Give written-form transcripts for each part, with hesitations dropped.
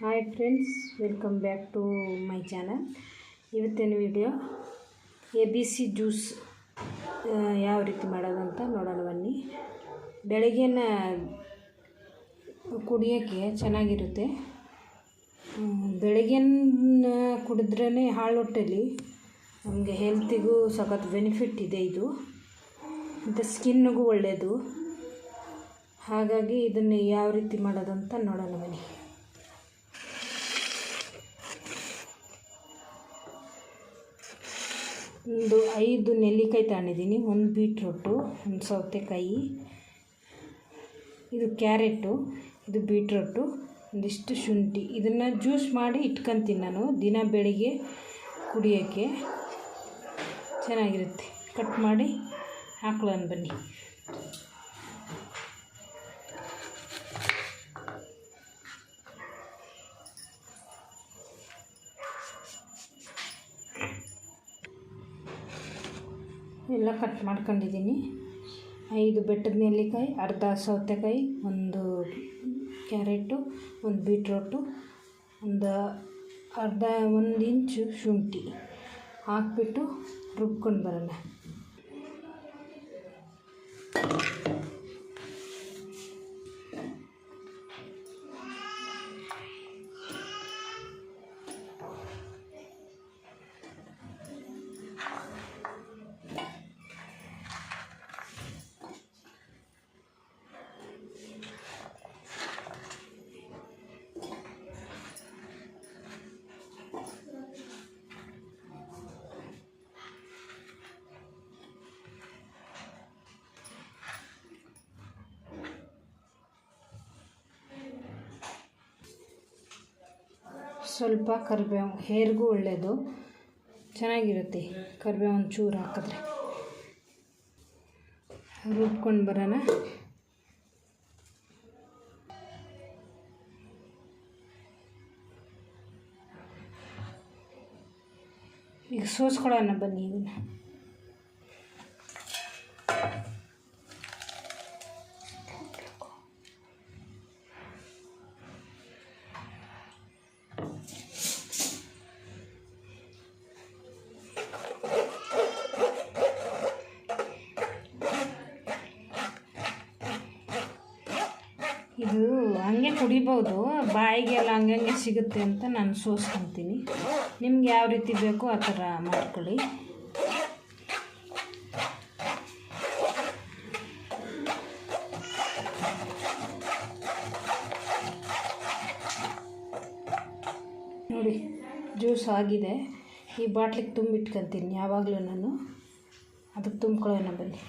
Hi friends, welcome back to my channel. ಇವತ್ತಿನ video ABC juice ಯಾವ ರೀತಿ ಮಾಡೋದಂತ ನೋಡೋಣ ಬನ್ನಿ. ಬೆಳಗ್ಗೆನ ಕುಡಿಯೋಕ್ಕೆ ಚೆನ್ನಾಗಿರುತ್ತೆ. ಬೆಳಗ್ಗೆನ ಕುಡಿದ್ರೇ ಹಾಳೊಟ್ಟೆಲಿ ನಮಗೆ ಹೆಲ್ತಿಗೂ ಸಖತ್ ಬೆನಿಫಿಟ್ ಇದೆ. ಇದು ಮತ್ತು ಸ್ಕಿನ್ನಿಗೂ ಒಳ್ಳೆಯದು. ಹಾಗಾಗಿ ಇದನ್ನು ಯಾವ ರೀತಿ ಮಾಡೋದಂತ ನೋಡೋಣ ಬನ್ನಿ. ಒಂದು 5 ನೆಲ್ಲಿಕಾಯಿ ತಗೊಂಡಿದ್ದೀನಿ, ಒಂದು ಬೀಟ್ರೂಟು, ಒಂದು ಸೌತೆಕಾಯಿ, ಇದು ಕ್ಯಾರೆಟು, ಇದು ಬೀಟ್ರೂಟು, ಒಂದಿಷ್ಟು ಶುಂಠಿ. ಇದನ್ನು ಜ್ಯೂಸ್ ಮಾಡಿ ಇಟ್ಕೊತೀನಿ ನಾನು ದಿನ ಬೆಳಿಗ್ಗೆ ಕುಡಿಯೋಕ್ಕೆ. ಚೆನ್ನಾಗಿರುತ್ತೆ. ಕಟ್ ಮಾಡಿ ಹಾಕ್ಲೋಣ ಬನ್ನಿ. ಎಲ್ಲ ಕಟ್ ಮಾಡ್ಕೊಂಡಿದ್ದೀನಿ. 5 ಬೆಟ್ಟದ ನೆಲ್ಲಿಕಾಯಿ, ಅರ್ಧ ಸೌತೆಕಾಯಿ, ಒಂದು ಕ್ಯಾರೆಟು, ಒಂದು ಬೀಟ್ರೋಟು, ಒಂದು ಇಂಚು ಶುಂಠಿ ಹಾಕ್ಬಿಟ್ಟು ರುಬ್ಕೊಂಡು ಬರೋಣ. ಸ್ವಲ್ಪ ಕರಿಬೇವು, ಹೇರ್ಗೂ ಒಳ್ಳೆಯದು, ಚೆನ್ನಾಗಿರುತ್ತೆ. ಕರಿಬೇವು ಒಂಚೂರು ಹಾಕಿದ್ರೆ. ರುಬ್ಕೊಂಡು ಬರೋಣ. ಈಗ ಸೋಸ್ಕೊಳ್ಳೋಣ ಬನ್ನಿ. ಇದನ್ನು ಇದು ಹಂಗೆ ಕುಡಿಬೋದು, ಬಾಯಿಗೆಲ್ಲ ಹಂಗಂಗೆ ಸಿಗುತ್ತೆ ಅಂತ ನಾನು ಸೋಸ್ಕೊತೀನಿ. ನಿಮ್ಗೆ ಯಾವ ರೀತಿ ಬೇಕೋ ಆ ಥರ ಮಾಡ್ಕೊಳ್ಳಿ. ನೋಡಿ, ಜ್ಯೂಸ್ ಆಗಿದೆ. ಈ ಬಾಟ್ಲಿಗೆ ತುಂಬಿಟ್ಕೊತೀನಿ ಯಾವಾಗಲೂ ನಾನು. ಅದಕ್ಕೆ ತುಂಬ್ಕೊಳ್ಳೋಣ ಬನ್ನಿ.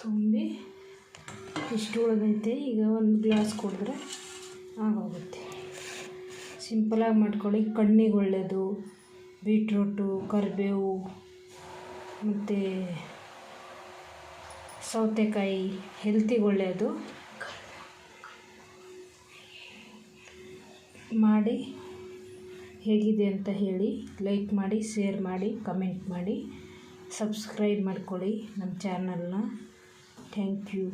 ತುಂಬಿ ಇಷ್ಟು ಉಳಿದೈತೆ. ಈಗ ಒಂದು ಗ್ಲಾಸ್ ಕುಡಿದ್ರೆ ಆಗೋಗುತ್ತೆ. ಸಿಂಪಲಾಗಿ ಮಾಡ್ಕೊಳ್ಳಿ. ಕಣ್ಣಿಗೆ ಒಳ್ಳೆಯದು. ಬೀಟ್ರೂಟು, ಕರಿಬೇವು ಮತ್ತು ಸೌತೆಕಾಯಿ ಹೆಲ್ತಿಗೆ ಒಳ್ಳೆಯದು. ಮಾಡಿ ಹೇಗಿದೆ ಅಂತ ಹೇಳಿ. ಲೈಕ್ ಮಾಡಿ, ಶೇರ್ ಮಾಡಿ, ಕಮೆಂಟ್ ಮಾಡಿ, ಸಬ್ಸ್ಕ್ರೈಬ್ ಮಾಡ್ಕೊಳ್ಳಿ ನಮ್ಮ ಚಾನಲ್ನ. Thank you.